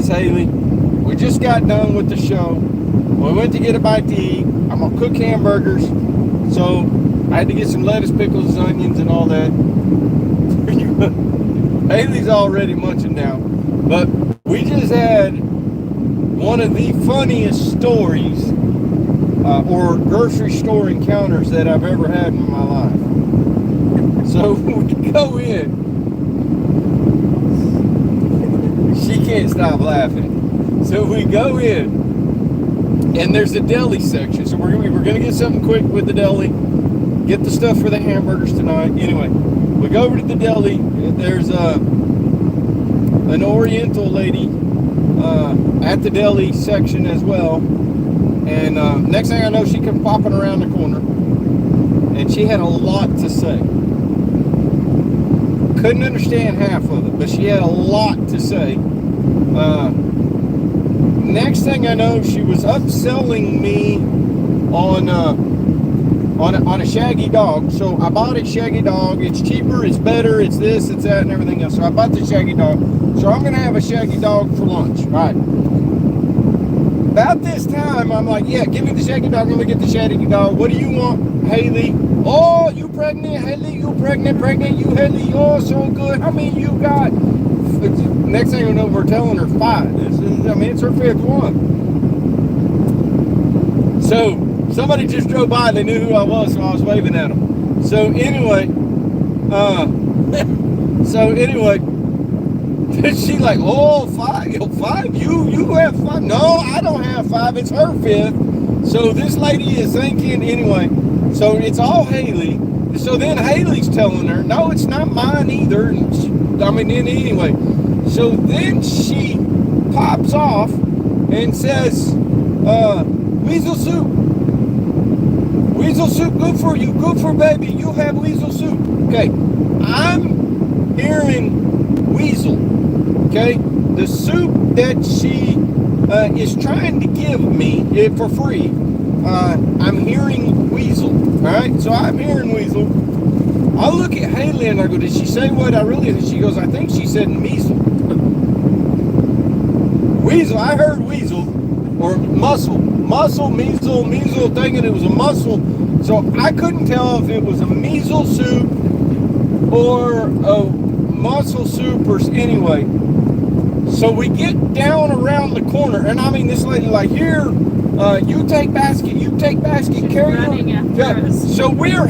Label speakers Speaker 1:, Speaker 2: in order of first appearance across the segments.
Speaker 1: Miss Haley, we just got done with the show. We went to get a bite to eat. I'm gonna cook hamburgers, so I had to get some lettuce, pickles, onions, and all that. Haley's already munching now, but we just had one of the funniest stories or grocery store encounters that I've ever had in my life. So we go in. She can't stop laughing. So we go in, and there's a deli section. So we're gonna get something quick with the deli, get the stuff for the hamburgers tonight. Anyway, we go over to the deli. There's an Oriental lady at the deli section as well. And next thing I know, she comes popping around the corner, and she had a lot to say. Couldn't understand half of it, but she had a lot to say. Next thing I know, she was upselling me on a shaggy dog. So I bought a shaggy dog. It's cheaper, it's better, it's this, it's that, and everything else. So I bought the shaggy dog. So I'm gonna have a shaggy dog for lunch. All right. About this time, I'm like, yeah, give me the shaggy dog. I'm gonna get the shaggy dog. What do you want, Haley? Oh, you pregnant, Haley? You pregnant? You, Haley? You're so good. How many you got? Next thing you know, we're telling her 5. It's her 5th one. So somebody just drove by. They knew who I was, so I was waving at them. So anyway, she like, oh, 5, you have 5. No, I don't have 5. It's her 5th. So this lady is thinking anyway. So it's all Haley. So then Haley's telling her, no, it's not mine either. And anyway. So then she pops off and says, weasel soup. Weasel soup, good for you, good for baby. You have weasel soup. Okay, I'm hearing weasel. Okay, the soup that she is trying to give me for free. I'm hearing weasel. All right, so I'm hearing weasel. I look at Haley and I go, did she say what I really did? She goes, I think she said measle. Weasel, I heard weasel or mussel, measle, thinking it was a mussel. So I couldn't tell if it was a measle soup or a mussel soup or anyway. So we get down around the corner, and this lady like, here, you take basket, carry her. So we're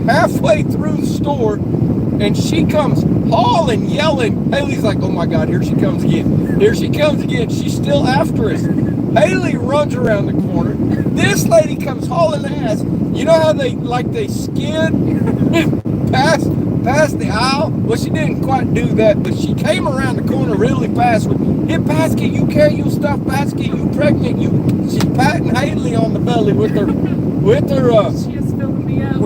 Speaker 1: halfway through the store, and she comes hauling, yelling. Haley's like, oh my God, here she comes again. She's still after us. Haley runs around the corner. This lady comes hauling ass. You know how they skid past the aisle? Well, she didn't quite do that, but she came around the corner really fast with, here, basket, you carry your stuff, basket, you pregnant, she's patting Haley on the belly with her,
Speaker 2: she is filling me up.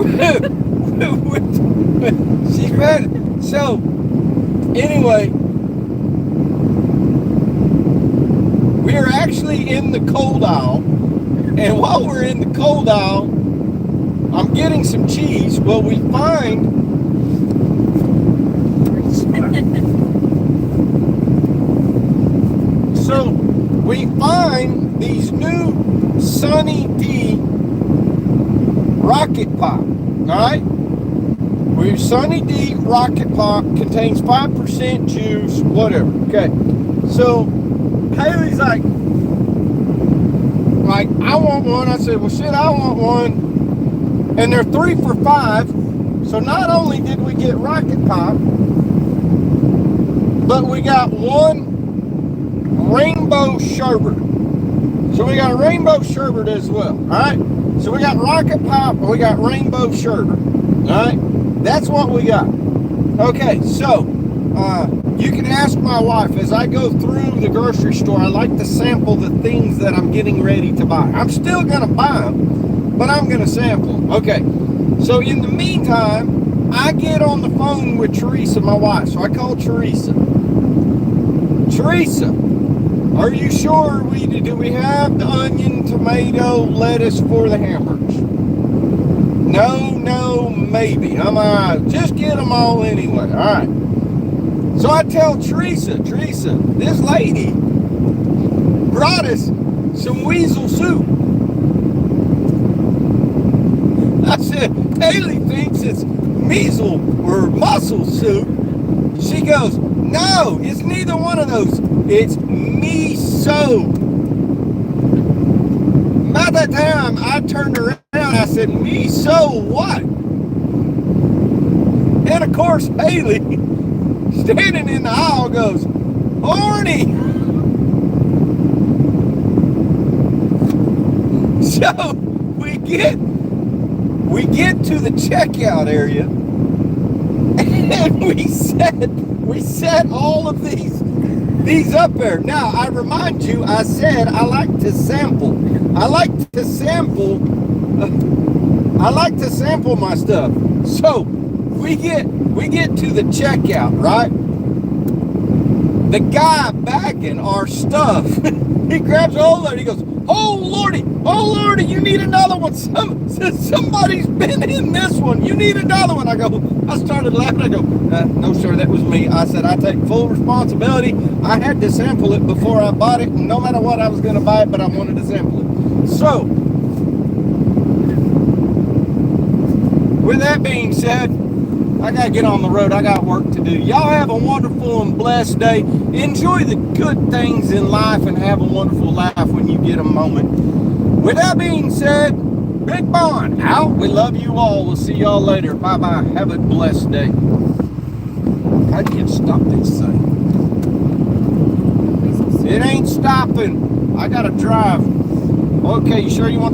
Speaker 1: She's patting. So, anyway, we are actually in the cold aisle, and while we're in the cold aisle, I'm getting some cheese. Well, we find these new Sunny D Rocket Pop. Alright? Sunny D Rocket Pop contains 5% juice, whatever. Okay. So Haley's like, I want one. I said, well, shit, I want one. And they're 3 for $5. So not only did we get Rocket Pop, but we got one rainbow sherbet. So we got a rainbow sherbet as well. All right. So we got Rocket Pop and we got rainbow sherbet. All right. That's what we got. Okay. So you can ask my wife as I go through the grocery store. I like to sample the things that I'm getting ready to buy. I'm still gonna buy them, but I'm gonna sample them. Okay. So in the meantime, I get on the phone with Teresa, my wife. So I call Teresa. Teresa, are you sure do we have the onion, tomato, lettuce for the hamburgers? No, maybe. I'm just get them all anyway. All right. So I tell Teresa, this lady brought us some weasel soup. I said, Haley thinks it's measle or mussel soup. She goes, no, it's neither one of those. It's miso. By the time I turned around, I said, miso what? And of course, Haley, standing in the aisle, goes, horny. So we get to the checkout area, and we set all of these up there. Now I remind you, I said I like to sample. I like to sample my stuff. So we get to the checkout, right? The guy bagging our stuff, he grabs a hold of it. He goes, oh lordy, you need another one. Somebody's been in this one. You need another one. I started laughing. I go, no sir, that was me. I said, I take full responsibility. I had to sample it before I bought it, and no matter what, I was going to buy it, but I wanted to sample it. So, with that being said, I got to get on the road. I got work to do. Y'all have a wonderful and blessed day. Enjoy the good things in life and have a wonderful life when you get a moment. With that being said, Big Bond out. We love you all. We'll see y'all later. Bye-bye. Have a blessed day. How do you stop this thing? It ain't stopping. I got to drive. Okay, you sure you want to